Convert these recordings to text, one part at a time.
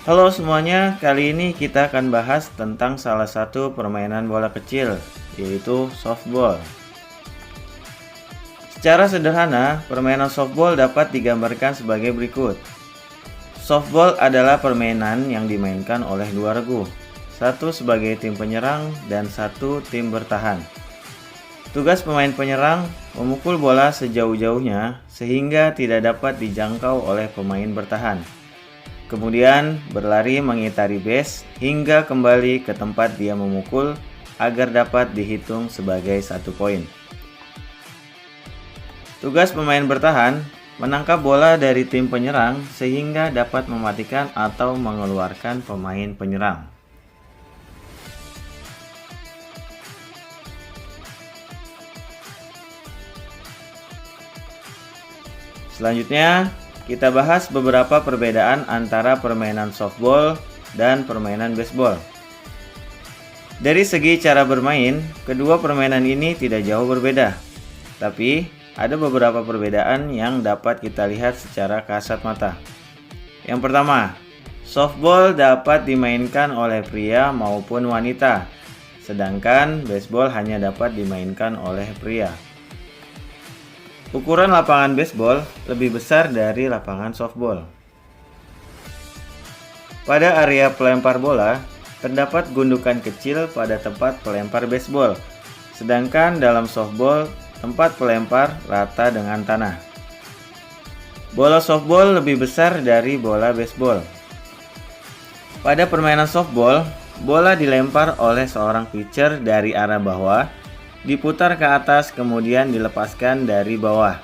Halo semuanya, kali ini kita akan bahas tentang salah satu permainan bola kecil, yaitu softball. Secara sederhana, permainan softball dapat digambarkan sebagai berikut. Softball adalah permainan yang dimainkan oleh dua regu, satu sebagai tim penyerang dan satu tim bertahan. Tugas pemain penyerang memukul bola sejauh-jauhnya sehingga tidak dapat dijangkau oleh pemain bertahan. Kemudian berlari mengitari base hingga kembali ke tempat dia memukul agar dapat dihitung sebagai 1 poin. Tugas pemain bertahan menangkap bola dari tim penyerang sehingga dapat mematikan atau mengeluarkan pemain penyerang. Selanjutnya, kita bahas beberapa perbedaan antara permainan softball dan permainan baseball. Dari segi cara bermain, kedua permainan ini tidak jauh berbeda. Tapi, ada beberapa perbedaan yang dapat kita lihat secara kasat mata. Yang pertama, softball dapat dimainkan oleh pria maupun wanita, sedangkan baseball hanya dapat dimainkan oleh pria. Ukuran lapangan baseball lebih besar dari lapangan softball. Pada area pelempar bola, terdapat gundukan kecil pada tempat pelempar baseball, sedangkan dalam softball, tempat pelempar rata dengan tanah. Bola softball lebih besar dari bola baseball. Pada permainan softball, bola dilempar oleh seorang pitcher dari arah bawah, diputar ke atas kemudian dilepaskan dari bawah.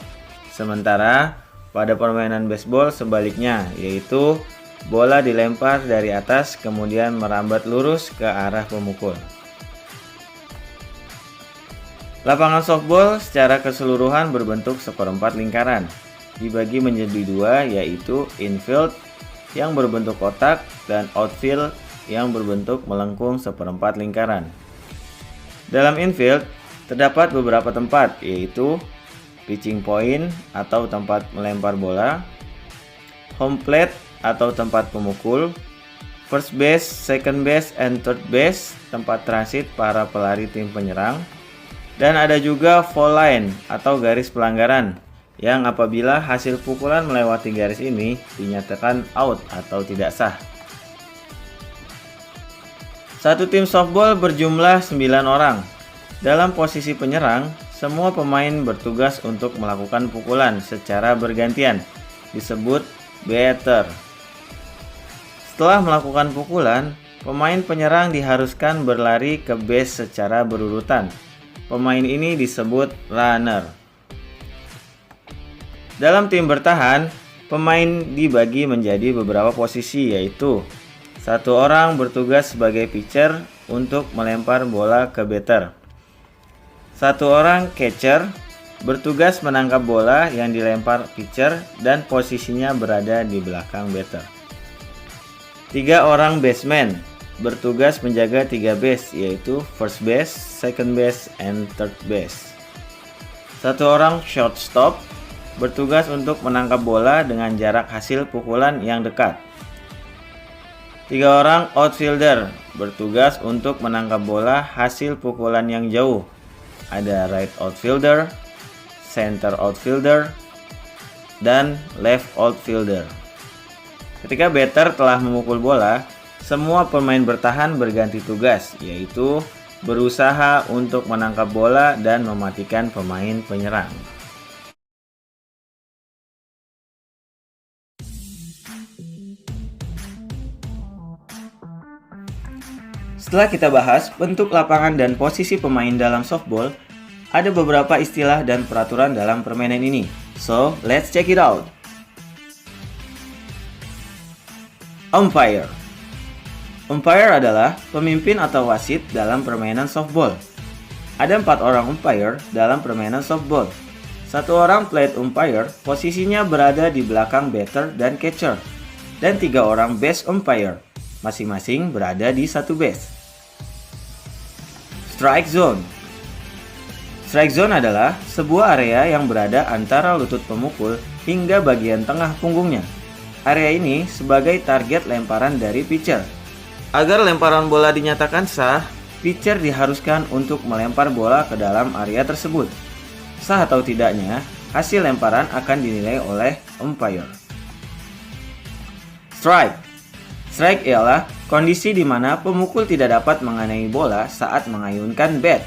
Sementara pada permainan baseball sebaliknya, yaitu bola dilempar dari atas kemudian merambat lurus ke arah pemukul. Lapangan softball secara keseluruhan berbentuk seperempat lingkaran, dibagi menjadi dua, yaitu infield yang berbentuk kotak dan outfield yang berbentuk melengkung seperempat lingkaran. Dalam infield terdapat beberapa tempat, yaitu pitching point atau tempat melempar bola, home plate atau tempat pemukul, first base, second base, and third base, tempat transit para pelari tim penyerang, dan ada juga foul line atau garis pelanggaran, yang apabila hasil pukulan melewati garis ini dinyatakan out atau tidak sah. Satu tim softball berjumlah 9 orang. Dalam posisi penyerang, semua pemain bertugas untuk melakukan pukulan secara bergantian, disebut batter. Setelah melakukan pukulan, pemain penyerang diharuskan berlari ke base secara berurutan. Pemain ini disebut runner. Dalam tim bertahan, pemain dibagi menjadi beberapa posisi, yaitu satu orang bertugas sebagai pitcher untuk melempar bola ke batter. Satu orang catcher bertugas menangkap bola yang dilempar pitcher dan posisinya berada di belakang batter. 3 orang baseman bertugas menjaga 3 base, yaitu first base, second base, and third base. Satu orang shortstop bertugas untuk menangkap bola dengan jarak hasil pukulan yang dekat. 3 orang outfielder bertugas untuk menangkap bola hasil pukulan yang jauh. Ada right outfielder, center outfielder, dan left outfielder. Ketika batter telah memukul bola, semua pemain bertahan berganti tugas, yaitu berusaha untuk menangkap bola dan mematikan pemain penyerang. Setelah kita bahas bentuk lapangan dan posisi pemain dalam softball, ada beberapa istilah dan peraturan dalam permainan ini. So, let's check it out. Umpire. Umpire adalah pemimpin atau wasit dalam permainan softball. Ada 4 orang umpire dalam permainan softball. Satu orang plate umpire, posisinya berada di belakang batter dan catcher. Dan 3 orang base umpire, masing-masing berada di satu base. Strike zone. Strike zone adalah sebuah area yang berada antara lutut pemukul hingga bagian tengah punggungnya. area ini sebagai target lemparan dari pitcher. Agar lemparan bola dinyatakan sah, pitcher diharuskan untuk melempar bola ke dalam area tersebut. Sah atau tidaknya, hasil lemparan akan dinilai oleh umpire. Strike. Strike ialah kondisi di mana pemukul tidak dapat mengenai bola saat mengayunkan bat.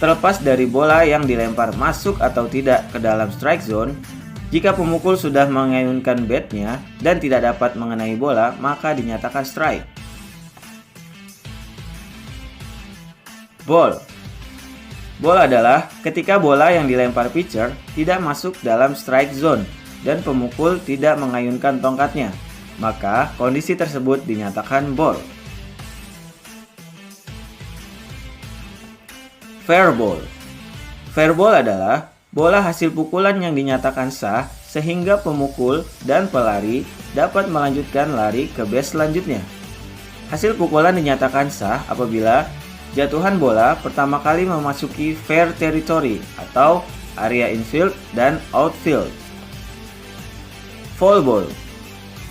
Terlepas dari bola yang dilempar masuk atau tidak ke dalam strike zone, jika pemukul sudah mengayunkan batnya dan tidak dapat mengenai bola, maka dinyatakan strike. Ball. Ball adalah ketika bola yang dilempar pitcher tidak masuk dalam strike zone dan pemukul tidak mengayunkan tongkatnya, maka kondisi tersebut dinyatakan ball. Fair ball. Fair ball adalah bola hasil pukulan yang dinyatakan sah sehingga pemukul dan pelari dapat melanjutkan lari ke base selanjutnya. Hasil pukulan dinyatakan sah apabila jatuhan bola pertama kali memasuki fair territory atau area infield dan outfield. Foul ball.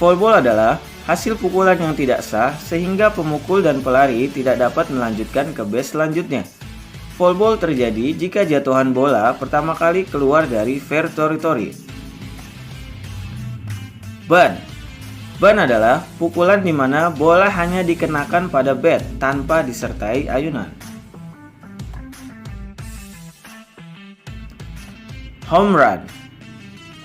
Foul ball adalah hasil pukulan yang tidak sah sehingga pemukul dan pelari tidak dapat melanjutkan ke base selanjutnya. Foul ball terjadi jika jatuhan bola pertama kali keluar dari fair territory. Bunt. Bunt adalah pukulan di mana bola hanya dikenakan pada bat tanpa disertai ayunan. Home run.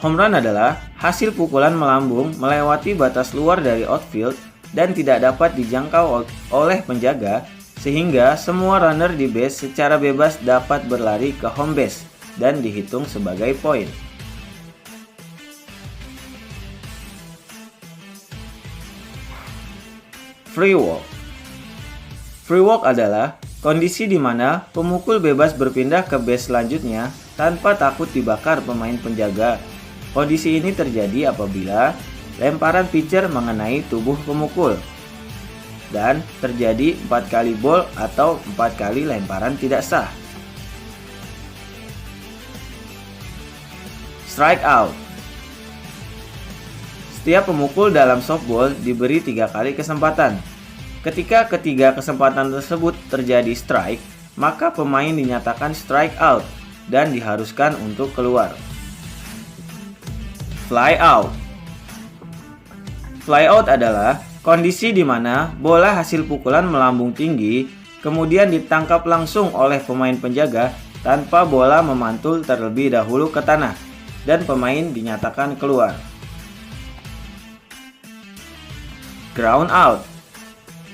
Home run adalah hasil pukulan melambung melewati batas luar dari outfield dan tidak dapat dijangkau oleh penjaga sehingga semua runner di base secara bebas dapat berlari ke home base dan dihitung sebagai poin. Free walk. Free walk adalah kondisi di mana pemukul bebas berpindah ke base selanjutnya tanpa takut dibakar pemain penjaga. Kondisi ini terjadi apabila lemparan pitcher mengenai tubuh pemukul dan terjadi 4 kali ball atau 4 kali lemparan tidak sah. Strike out. Setiap pemukul dalam softball diberi 3 kali kesempatan. Ketika ketiga kesempatan tersebut terjadi strike, maka pemain dinyatakan strike out dan diharuskan untuk keluar. Fly out. Fly out adalah kondisi di mana bola hasil pukulan melambung tinggi, kemudian ditangkap langsung oleh pemain penjaga tanpa bola memantul terlebih dahulu ke tanah, dan pemain dinyatakan keluar. Ground out.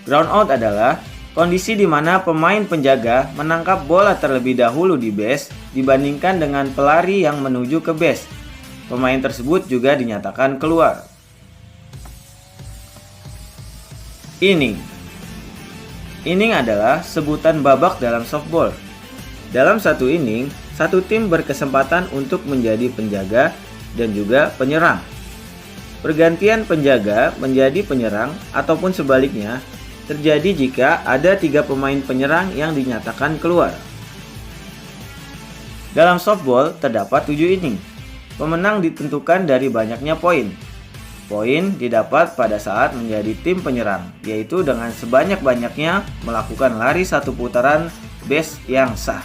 Ground out adalah kondisi di mana pemain penjaga menangkap bola terlebih dahulu di base dibandingkan dengan pelari yang menuju ke base. Pemain tersebut juga dinyatakan keluar. Inning. Inning adalah sebutan babak dalam softball. Dalam satu inning, satu tim berkesempatan untuk menjadi penjaga dan juga penyerang. Pergantian penjaga menjadi penyerang ataupun sebaliknya terjadi jika ada 3 pemain penyerang yang dinyatakan keluar. Dalam softball terdapat 7 inning. Pemenang ditentukan dari banyaknya poin. Poin didapat pada saat menjadi tim penyerang, yaitu dengan sebanyak-banyaknya melakukan lari 1 putaran base yang sah.